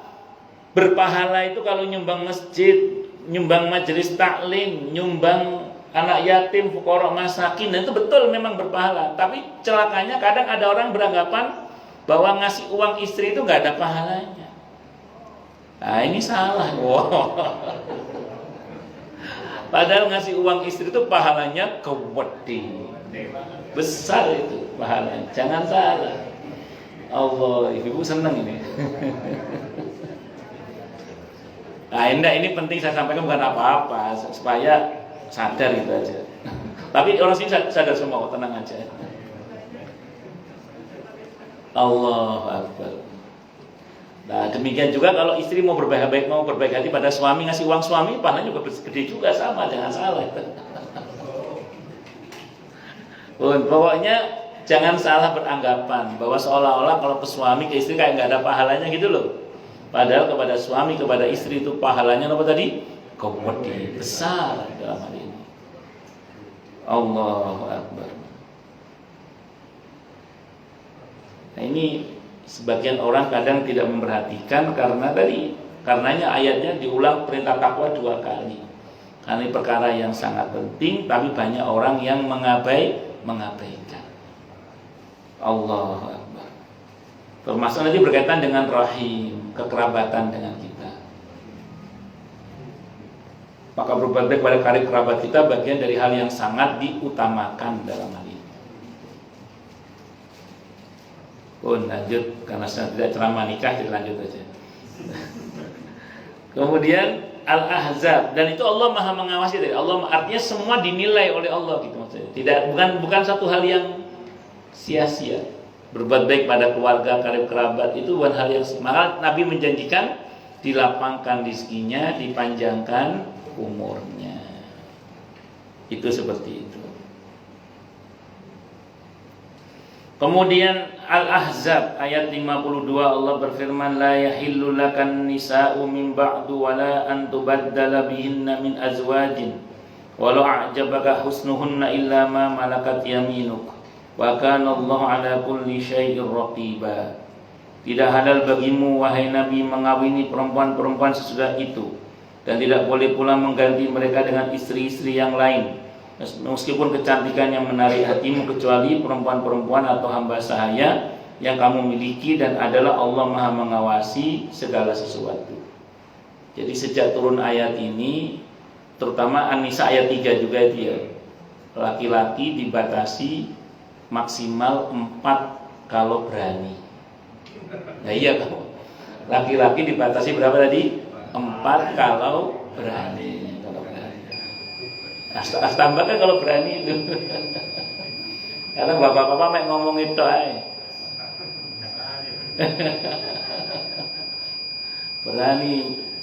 berpahala itu kalau nyumbang masjid, nyumbang majelis taklim, nyumbang anak yatim, fuqara, masakin, dan itu betul memang berpahala. Tapi celakanya kadang ada orang beranggapan bahwa ngasih uang istri itu nggak ada pahalanya. Nah ini salah. Wow. Padahal ngasih uang istri itu pahalanya gede, besar itu pahalanya. Jangan salah. Allah, ibu senang ini. Nah ini penting saya sampaikan, bukan apa-apa, supaya sadar gitu aja. Tapi orang sini sadar semua, tenang aja. Allahu Akbar. Nah demikian juga kalau istri mau berbaik hati pada suami, ngasih uang suami, pahalanya juga gede juga, sama, jangan salah. Pokoknya jangan salah beranggapan bahwa seolah-olah kalau ke suami ke istri kayak nggak ada pahalanya gitu loh. Padahal kepada suami kepada istri itu pahalanya apa tadi? Gede, besar dalam hal ini. Allahu Akbar. Nah ini sebagian orang kadang tidak memperhatikan karenanya ayatnya diulang perintah takwa 2 kali. Karena ini perkara yang sangat penting, tapi banyak orang yang mengabaikan. Allahu Akbar. Termasuk nanti berkaitan dengan rahim, kekerabatan dengan kita. Maka berbuat baik pada karib kerabat kita bagian dari hal yang sangat diutamakan dalam hal ini. Lanjut, karena saya tidak ceramah nikah, jadi lanjut aja. Kemudian Al-Ahzab, dan itu Allah Maha mengawasi dari Allah, artinya semua dinilai oleh Allah gitu maksudnya. Bukan satu hal yang sia-sia. Berbuat baik pada keluarga, karib kerabat itu bukan hal yang maka Nabi menjanjikan dilapangkan rezekinya, dipanjangkan umurnya. Itu seperti itu. Kemudian Al-Ahzab ayat 52 Allah berfirman, la yahillu lakan nisa'u min ba'du wala an tubaddala bihinna min azwajin walau a'jabaka husnuhunna illa ma malakat yaminuk wa kana Allah ala kulli syai'in raqiba. Tidak halal bagimu wahai Nabi mengawini perempuan-perempuan sesudah itu, dan tidak boleh pula mengganti mereka dengan istri-istri yang lain meskipun kecantikan yang menarik hatimu, kecuali perempuan-perempuan atau hamba sahaya yang kamu miliki, dan adalah Allah Maha mengawasi segala sesuatu. Jadi sejak turun ayat ini, terutama An-Nisa ayat 3 juga itu ya, laki-laki dibatasi maksimal 4 kalau berani. Nah iya kamu, laki-laki dibatasi berapa tadi? 4 kalau berani. Tambah kan kalau berani itu. Karena bapak-bapak mek ngomong itu aja.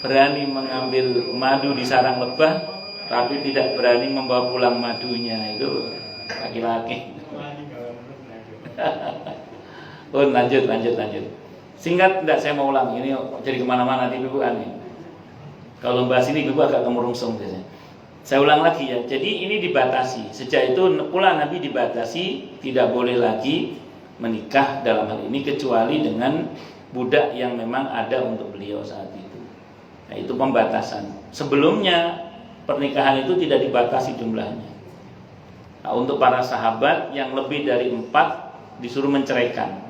Berani mengambil madu di sarang lebah, tapi tidak berani membawa pulang madunya, itu laki-laki. Lanjut. Singkat, tidak saya mau ulang. Ini jadi kemana-mana di Ibu Ani. Kalau bahas ini Ibu agak kemurungsung biasanya. Saya ulang lagi ya. Jadi ini dibatasi. Sejak itu pula Nabi dibatasi tidak boleh lagi menikah dalam hal ini kecuali dengan budak yang memang ada untuk beliau saat itu. Nah, itu pembatasan. Sebelumnya pernikahan itu tidak dibatasi jumlahnya. Nah, untuk para sahabat yang lebih dari 4 disuruh menceraikan.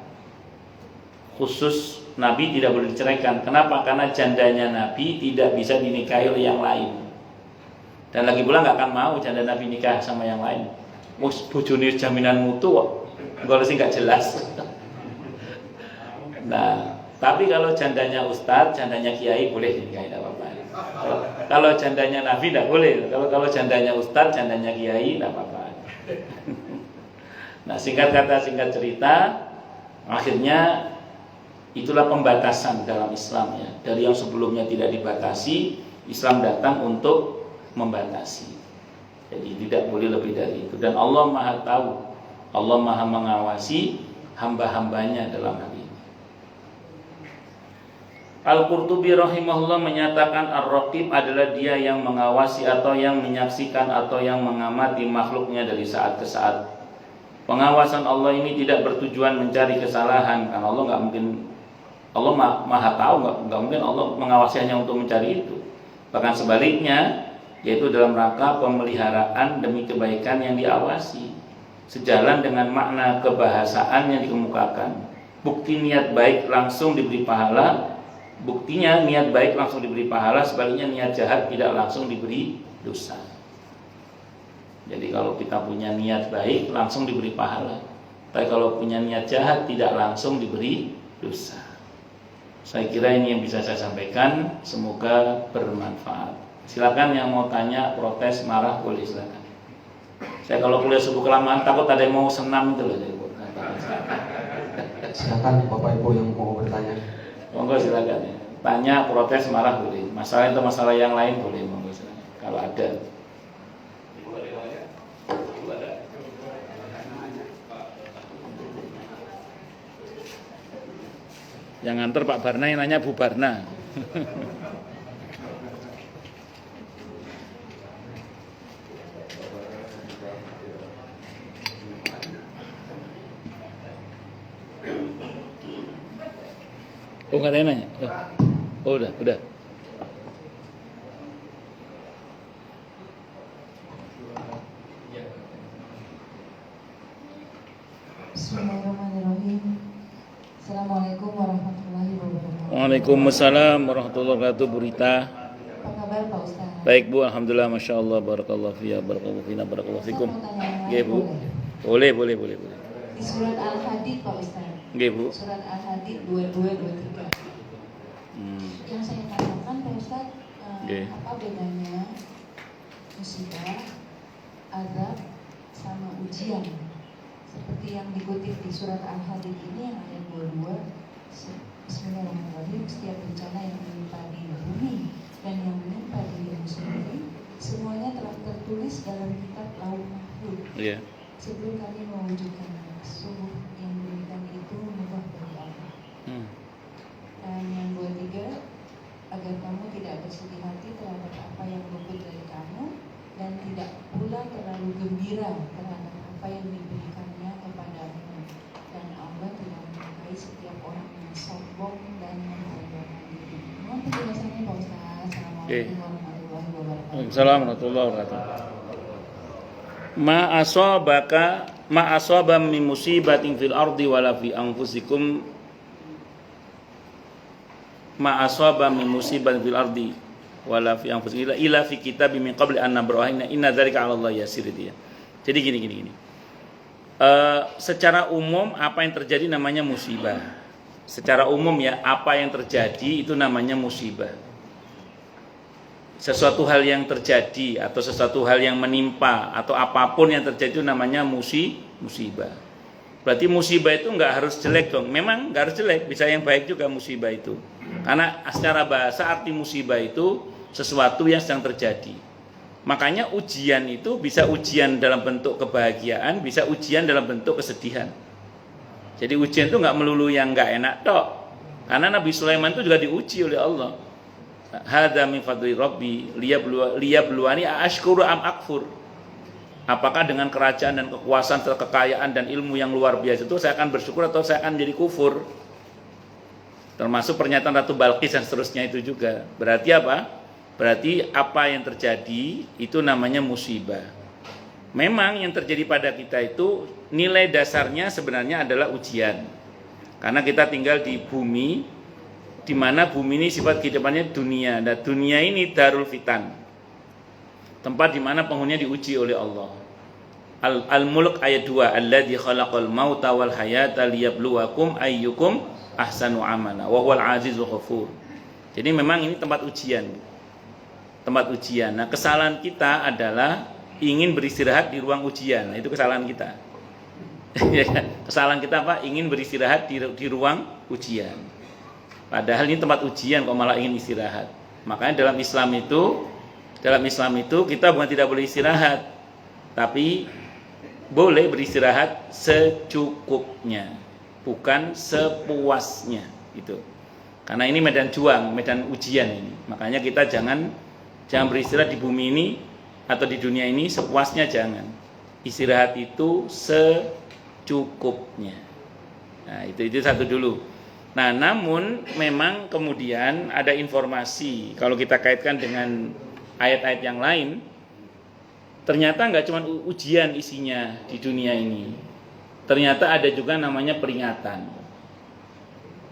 Khusus Nabi tidak boleh diceraikan. Kenapa? Karena jandanya Nabi tidak bisa dinikahi oleh yang lain. Dan lagi pula nggak akan mau janda Nabi nikah sama yang lain. Bojone jaminan mutu kok. Kalau sih nggak jelas. Nah, Tapi kalau jandanya ustadz, jandanya kiai boleh dinikahi, tidak apa-apa. Kalau jandanya nabi tidak boleh. Kalau jandanya ustadz, jandanya kiai tidak apa-apa. Nah, singkat kata, singkat cerita, akhirnya itulah pembatasan dalam Islam ya. Dari yang sebelumnya tidak dibatasi, Islam datang untuk membatasi. Jadi tidak boleh lebih dari itu. Dan Allah Maha tahu, Allah Maha mengawasi hamba-hambanya dalam hal ini. Al-Qurtubi rahimahullah menyatakan Ar-Raqib adalah dia yang mengawasi atau yang menyaksikan atau yang mengamati makhluknya dari saat ke saat. Pengawasan Allah ini tidak bertujuan mencari kesalahan, karena Allah nggak mungkin, Allah maha tahu, nggak mungkin Allah mengawasi hanya untuk mencari itu. Bahkan sebaliknya, yaitu dalam rangka pemeliharaan demi kebaikan yang diawasi, sejalan dengan makna kebahasaan yang dikemukakan. Bukti niat baik langsung diberi pahala. Buktinya niat baik langsung diberi pahala, sebaliknya niat jahat tidak langsung diberi dosa. Jadi kalau kita punya niat baik langsung diberi pahala, tapi kalau punya niat jahat tidak langsung diberi dosa. Saya kira ini yang bisa saya sampaikan, semoga bermanfaat. Silakan yang mau tanya, protes, marah, boleh silakan. Saya kalau kuliah subuh kelamaan takut ada yang mau senam itu loh. Silakan Bapak Ibu yang mau bertanya. Monggo silakan ya. Tanya, protes, marah boleh. Masalah itu masalah yang lain boleh, monggo silakan. Kalau ada. Yang nganter Pak Barna, yang nanya Bu Barna. Oh, nggak ada yang nanya? Oh, udah. Bismillahirrahmanirrahim. Assalamualaikum warahmatullahi wabarakatuh. Waalaikumsalam warahmatullahi wabarakatuh, Bu Rita. Apa kabar Pak Ustaz? Baik Bu, alhamdulillah, masya Allah, barakallahu fiyya, barakallahu fina, barakallahu fikum. Nggih Bu. Boleh. Di surat Al-Hadid Pak Ustaz. Nggih Bu. Surat Al-Hadid 22-23. Yang saya tanyakan Pak Ustaz, apa bedanya musibah, azab, sama ujian? Seperti yang dikutip di surat Al-Hadid ini yang ayat 22. Bismillahirrahmanirrahim. Setiap bencana yang menimpa di bumi dan yang menimpa dirimu sendiri, semuanya telah tertulis dalam kitab Lauh Mahfuz. Iya. Sebelum kami mewujudkan sungguh yang demikian itu mudah bagi Allah. Dan yang 23, agar kamu tidak bersedih hati terhadap apa yang luput dari kamu, dan tidak pula terlalu gembira terhadap apa yang diberikannya kepadamu. Dan Allah tidak menyukai setiap orang yang sombong dan memperlihatkan diri. Mohon penjelasannya Pak Ustaz. Assalamualaikum warahmatullahi wabarakatuh. Waalaikumsalam warahmatullahi wabarakatuh. Ma asaba min musibatin fil ardi wala fi anfusikum. Ma asaba min musibatin fil ardi wala fi anfusikum illa fi kitabim min qabli an nabraha inna dzalika 'ala Allah yasir dia. Jadi gini. Secara umum apa yang terjadi namanya musibah. Secara umum ya, apa yang terjadi itu namanya musibah. Sesuatu hal yang terjadi atau sesuatu hal yang menimpa atau apapun yang terjadi itu namanya musibah. Berarti musibah itu nggak harus jelek dong. Memang nggak harus jelek, bisa yang baik juga musibah itu. Karena secara bahasa arti musibah itu sesuatu yang sedang terjadi. Makanya ujian itu bisa ujian dalam bentuk kebahagiaan, bisa ujian dalam bentuk kesedihan. Jadi ujian itu nggak melulu yang nggak enak tok. Karena Nabi Sulaiman itu juga diuji oleh Allah. Hadza min fadli rabbi liyabluwani ashkuru am akfur. Apakah dengan kerajaan dan kekuasaan serta kekayaan dan ilmu yang luar biasa itu saya akan bersyukur atau saya akan menjadi kufur? Termasuk pernyataan Ratu Balqis dan seterusnya itu juga. Berarti apa? Berarti apa yang terjadi itu namanya musibah. Memang yang terjadi pada kita itu nilai dasarnya sebenarnya adalah ujian. Karena kita tinggal di bumi, di mana bumi ini sifat kehidupannya dunia. Dan dunia ini darul fitan, tempat di mana penghuninya diuji oleh Allah. Al-Mulk ayat 2, alladzi khalaqal mauta wal hayata liyabluwakum ayyukum ahsanu amala wa huwal azizul ghafur. Jadi memang ini tempat ujian. Tempat ujian. Nah, kesalahan kita adalah ingin beristirahat di ruang ujian. Nah, itu kesalahan kita. Kesalahan kita apa? Ingin beristirahat di ruang ujian. Padahal ini tempat ujian kok malah ingin istirahat. Makanya dalam Islam itu kita bukan tidak boleh istirahat, tapi boleh beristirahat secukupnya, bukan sepuasnya itu. Karena ini medan juang, medan ujian ini. Makanya kita jangan beristirahat di bumi ini atau di dunia ini sepuasnya, jangan. Istirahat itu secukupnya. Nah, itu satu dulu. Nah, namun memang kemudian ada informasi kalau kita kaitkan dengan ayat-ayat yang lain, ternyata nggak cuma ujian isinya di dunia ini. Ternyata ada juga namanya peringatan.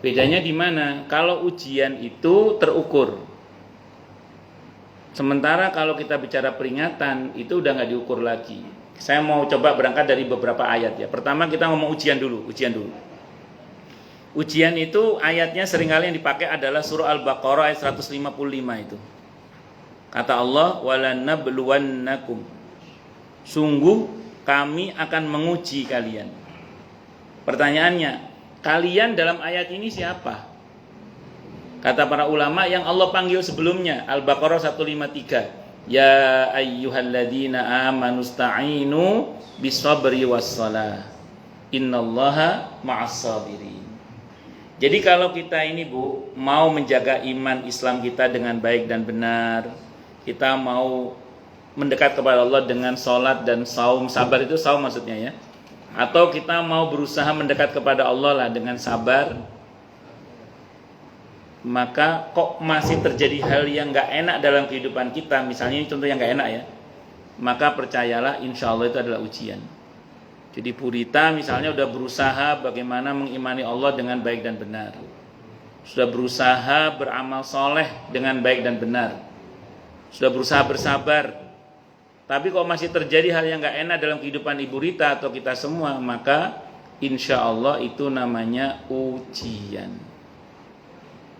Bedanya di mana? Kalau ujian itu terukur. Sementara kalau kita bicara peringatan itu udah nggak diukur lagi. Saya mau coba berangkat dari beberapa ayat ya. Pertama kita ngomong ujian dulu. Ujian itu ayatnya seringkali yang dipakai adalah surah Al-Baqarah ayat 155 itu. Kata Allah, walanabluwannakum. Sungguh kami akan menguji kalian. Pertanyaannya, kalian dalam ayat ini siapa? Kata para ulama yang Allah panggil sebelumnya, Al-Baqarah 153. Ya ayyuhalladzina amanu sta'inu bisabri wassalah. Innallaha ma'as-sabirin. Jadi kalau kita ini Bu mau menjaga iman Islam kita dengan baik dan benar, kita mau mendekat kepada Allah dengan sholat dan saum, sabar itu saum maksudnya ya, atau kita mau berusaha mendekat kepada Allah lah dengan sabar, maka kok masih terjadi hal yang gak enak dalam kehidupan kita, misalnya ini contoh yang gak enak ya, maka percayalah insya Allah itu adalah ujian. Jadi Purita misalnya udah berusaha bagaimana mengimani Allah dengan baik dan benar, sudah berusaha beramal soleh dengan baik dan benar, sudah berusaha bersabar, tapi kok masih terjadi hal yang gak enak dalam kehidupan Ibu Rita atau kita semua, maka insya Allah itu namanya ujian.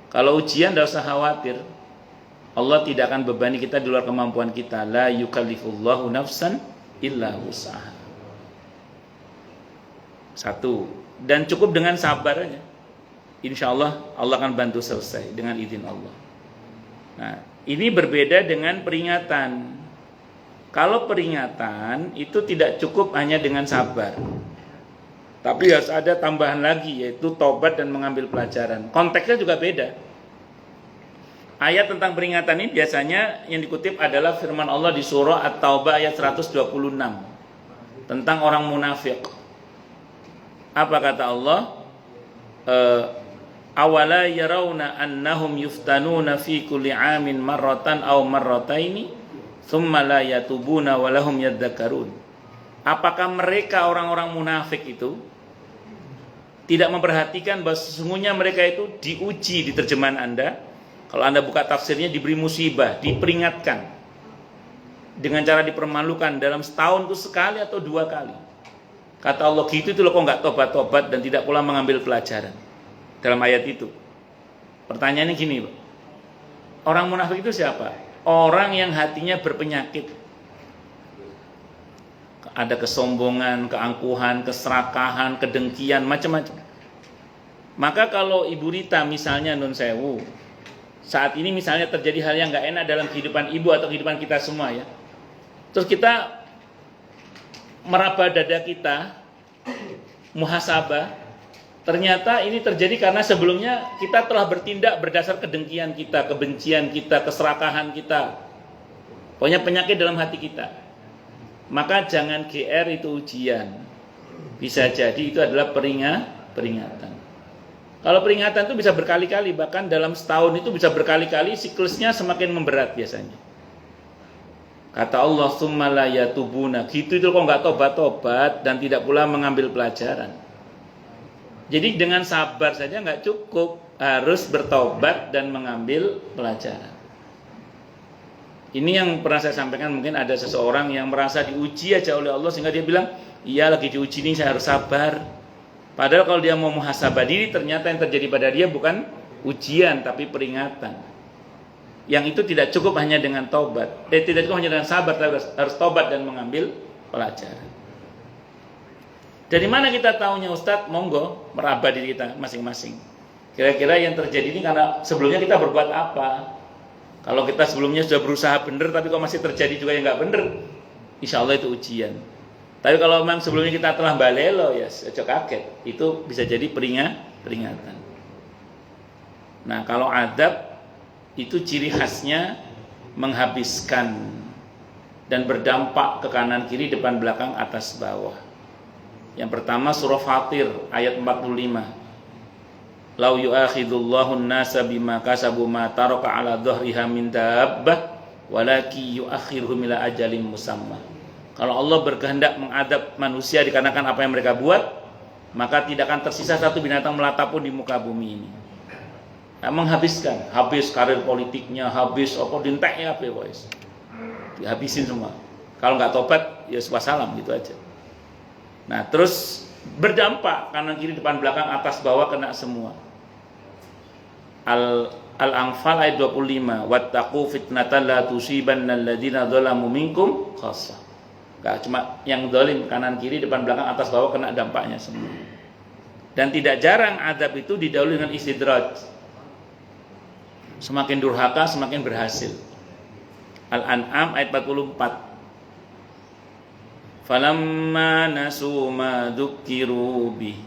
Kalau ujian tidak usah khawatir, Allah tidak akan bebani kita di luar kemampuan kita. La yukallifullahu nafsan illa wus'aha. Satu, dan cukup dengan sabar aja. Insya Allah Allah akan bantu selesai dengan izin Allah. Nah, ini berbeda dengan peringatan. Kalau peringatan itu tidak cukup hanya dengan sabar, tapi harus ada tambahan lagi, yaitu tobat dan mengambil pelajaran. Konteksnya juga beda. Ayat tentang peringatan ini biasanya yang dikutip adalah firman Allah di surah At-Taubah ayat 126 tentang orang munafik. Apa kata Allah? Awala yarawna annahum yuftanuna fi kulli amin marratan aw marrataini thumma la yatubuna wa lahum yadzakarun. Apakah mereka orang-orang munafik itu tidak memperhatikan bahwa sesungguhnya mereka itu diuji di terjemahan Anda? Kalau Anda buka tafsirnya, diberi musibah, diperingatkan dengan cara dipermalukan dalam setahun itu sekali atau dua kali. Kata Allah gitu itu loh, kok nggak tobat-tobat dan tidak pula mengambil pelajaran dalam ayat itu. Pertanyaannya gini, Pak. Orang munafik itu siapa? Orang yang hatinya berpenyakit. Ada kesombongan, keangkuhan, keserakahan, kedengkian, macam-macam. Maka kalau Ibu Rita misalnya nun sewu, saat ini misalnya terjadi hal yang nggak enak dalam kehidupan ibu atau kehidupan kita semua ya, terus kita meraba dada kita, muhasabah, ternyata ini terjadi karena sebelumnya kita telah bertindak berdasar kedengkian kita, kebencian kita, keserakahan kita, pokoknya penyakit dalam hati kita. Maka jangan GR itu ujian, bisa jadi itu adalah peringatan. Kalau peringatan itu bisa berkali-kali, bahkan dalam setahun itu bisa berkali-kali, siklusnya semakin memberat biasanya. Kata Allah, summa la yatubuna, gitu itu kok nggak tobat-tobat dan tidak pula mengambil pelajaran. Jadi dengan sabar saja nggak cukup, harus bertobat dan mengambil pelajaran. Ini yang pernah saya sampaikan, mungkin ada seseorang yang merasa diuji aja oleh Allah sehingga dia bilang, iya lagi diuji ini saya harus sabar. Padahal kalau dia mau muhasabah diri, ternyata yang terjadi pada dia bukan ujian tapi peringatan. Yang itu tidak cukup hanya dengan taubat. Tidak cukup hanya dengan sabar, tapi harus taubat dan mengambil pelajaran. Dari mana kita tahunya Ustadz? Monggo meraba diri kita masing-masing. Kira-kira yang terjadi ini karena sebelumnya kita berbuat apa? Kalau kita sebelumnya sudah berusaha benar, tapi kok masih terjadi juga yang nggak benar, insya Allah itu ujian. Tapi kalau memang sebelumnya kita telah balelo, ya ojo kaget, itu bisa jadi peringatan. Nah, kalau adab itu ciri khasnya menghabiskan dan berdampak ke kanan kiri, depan belakang, atas bawah. Yang pertama surah Fatir ayat 45. Lau yu'akhidullahu an-nasa bima kasabu ma taraka 'ala dhahriha min dabbah walaki yu'akhiruhum ila ajalin musamma. Kalau Allah berkehendak mengadab manusia dikarenakan apa yang mereka buat, maka tidak akan tersisa satu binatang melata pun di muka bumi ini. Nah, menghabiskan, habis karir politiknya, habis apa dintek ya apa boys. Dihabisin semua. Kalau nggak tobat ya wassalam gitu aja. Nah, terus berdampak kanan kiri depan belakang atas bawah kena semua. Al-Anfal ayat 25, wattaqu fitnatan la tusibanna alladziina dzalamu minkum khassah. Enggak cuma yang zalim kanan kiri depan belakang atas bawah kena dampaknya semua. Dan tidak jarang adab itu didahului dengan istidraj. Semakin durhaka semakin berhasil. Al-An'am ayat 44. Falamma nasu ma dzukkiru bih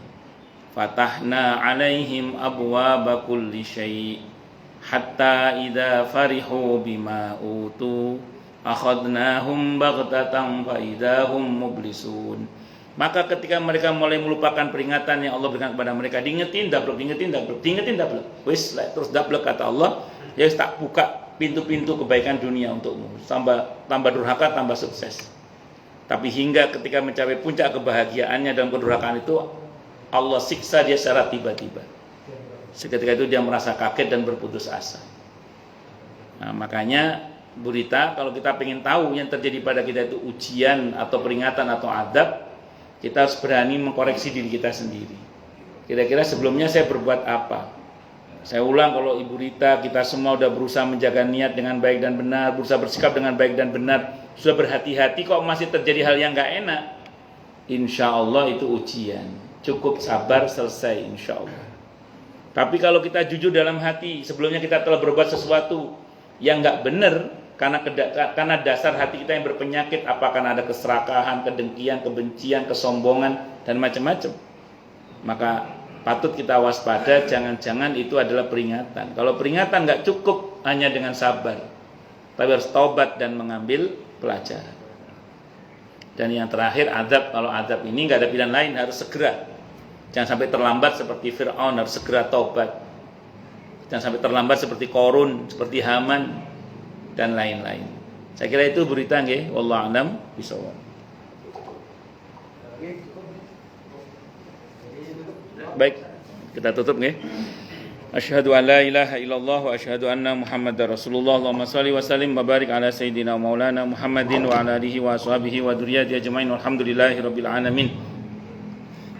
fatahna 'alaihim abwaaba kulli syai' hatta idza farihu bima utu akhadnahum baghtatan fa idahum mublisun. Maka ketika mereka mulai melupakan peringatan yang Allah berikan kepada mereka, diingetin dablek, wis terus dablek kata Allah, ya tak buka pintu-pintu kebaikan dunia untukmu, tambah durhaka tambah sukses. Tapi hingga ketika mencapai puncak kebahagiaannya dalam kedurhakaan itu, Allah siksa dia secara tiba-tiba. Seketika itu dia merasa kaget dan berputus asa. Nah, makanya Bu Rita, kalau kita ingin tahu yang terjadi pada kita itu ujian atau peringatan atau adab, kita harus berani mengkoreksi diri kita sendiri. Kira-kira sebelumnya saya berbuat apa? Saya ulang, kalau Ibu Rita, kita semua sudah berusaha menjaga niat dengan baik dan benar, berusaha bersikap dengan baik dan benar, sudah berhati-hati, kok masih terjadi hal yang gak enak, insya Allah itu ujian. Cukup sabar, selesai insya Allah. Tapi kalau kita jujur dalam hati, sebelumnya kita telah berbuat sesuatu yang gak benar, karena dasar hati kita yang berpenyakit, apakah ada keserakahan, kedengkian, kebencian, kesombongan, dan macam-macam, maka patut kita waspada, jangan-jangan itu adalah peringatan. Kalau peringatan nggak cukup hanya dengan sabar, tapi harus taubat dan mengambil pelajaran. Dan yang terakhir adab, kalau adab ini nggak ada pilihan lain, harus segera. Jangan sampai terlambat seperti Fir'aun, harus segera taubat. Jangan sampai terlambat seperti Qarun, seperti Haman, dan lain-lain. Saya kira itu berita nggih, wallahu a'lam bishawab. Baik, kita tutup nggih. Asyhadu an la ilaha illallah wa asyhadu anna Muhammadar Rasulullah. Allahumma shalli wa sallim wa barik ala sayyidina maulana Muhammadin wa ala alihi wa ashabihi wa dzurriyyatihi ajmain walhamdulillahi rabbil alamin.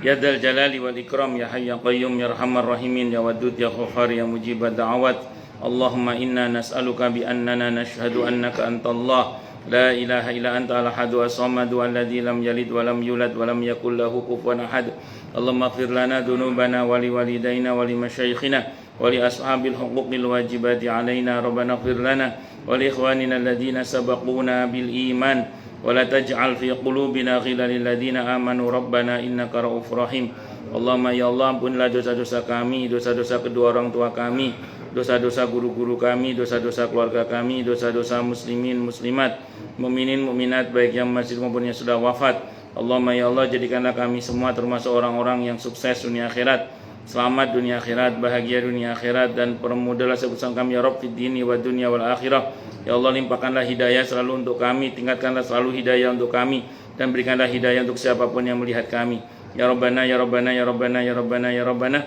Ya dzal jalali wal ikram ya hayy ya qayyum ya arhamar rahimin ya wadud ya ghaffar ya mujibad da'awat. Allahumma inna nas'aluka bi annana nashhadu annaka antallah la ilaha illa anta al-ahadu as-samadu alladzi lam yalid wa lam yulad wa lam yakul lahu kufuwan ahad. Allahumma ighfir lana dzunubana wa li walidaina wa li masyayikhina wa li ashabil huquqil wajibati alaina. Rabbana ighfir lana wa li ikhwanina alladhina sabaquna bil iman wa la taj'al fi qulubina ghillan lil ladzina amanu rabbana innaka ra'ufur rahim. Allahumma ya Allah, ampunilah dosa-dosa kami, dosa-dosa kedua orang tua kami, dosa-dosa guru-guru kami, dosa-dosa keluarga kami, dosa-dosa muslimin, muslimat, mukminin, mukminat, baik yang masih maupun yang sudah wafat. Allahumma ya Allah, jadikanlah kami semua termasuk orang-orang yang sukses dunia akhirat, selamat dunia akhirat, bahagia dunia akhirat, dan permudahlah sebutan kami ya Rabb fid dini wa dunya wal akhirah. Ya Allah, limpahkanlah hidayah selalu untuk kami, tingkatkanlah selalu hidayah untuk kami, dan berikanlah hidayah untuk siapapun yang melihat kami. Ya Rabbana ya Rabbana ya Rabbana ya Rabbana ya Rabbana.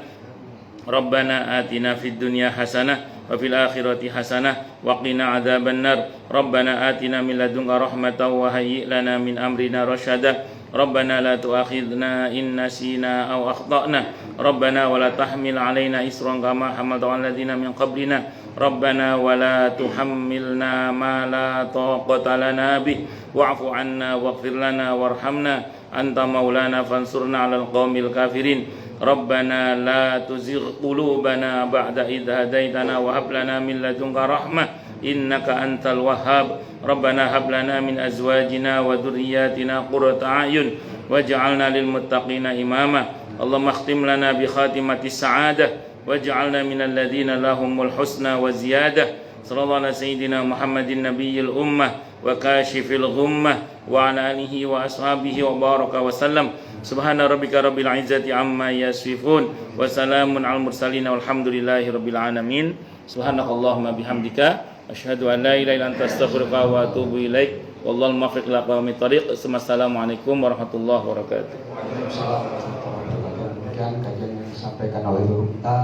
Rabbana atina fid dunya hasanah wa fil akhirati hasanah wa qina adzabannar. Rabbana atina min ladunka rahmatan wa hayyi' lana min amrina rasyada. Rabbana la tu'akhidna in nasina aw akhtana. Rabbana wa la tahmil 'alaina isran kama hamaltahu 'alal ladzina min qablina. Rabbana wa la tuhammilna ma la taqata lana bih wa'fu 'anna waghfir lana warhamna anta maulana fansurna 'alal qaumil kafirin. Rabbana la tuzigh qulubana ba'da idh hadaitana wa hab lana min ladunka rahmah innaka antal wahhab. Rabbana hab lana min azwajina wa dhurriyyatina qurrata a'yun waj'alna lil muttaqina imama. Allahumma khtim lana bi khatimatis sa'adah waj'alna minal ladzina lahumul husna wa ziyadah. Sallallahu ala sayyidina Muhammadin nabiyil ummah wa kashifil ghummah wa ala alihi wa ashabihi wa baraka wa sallam. Subhana rabbika rabbil izzati amma yasifun wa salamun al mursalin walhamdulillahi rabbil alamin. Subhanakallahumma bihamdika asyhadu an la ilaha illa anta astaghfiruka wa atubu ilaik. Wallahul muwaffiq ila aqwamit thoriq. Assalamualaikum warahmatullahi wabarakatuh. Waalaikumsalam warahmatullahi wabarakatuh. Demikian kajian yang disampaikan oleh Guru kita.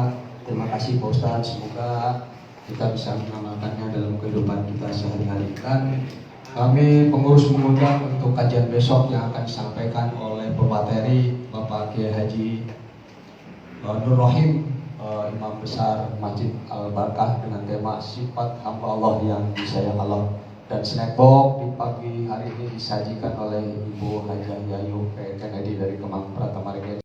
Terima kasih Pak Ustadz. Semoga kita bisa mengamalkannya dalam kehidupan kita sehari-hari. Dan kami pengurus mengundang untuk kajian besok yang akan disampaikan oleh pemateri Bapak Kiai Haji Nur Rohim, Imam Besar Masjid Al-Barkah, dengan tema sifat hamba Allah yang disayang Allah. Dan snack box di pagi hari ini disajikan oleh Ibu Hajah Yayu Kennedy dari Kemang Pratama.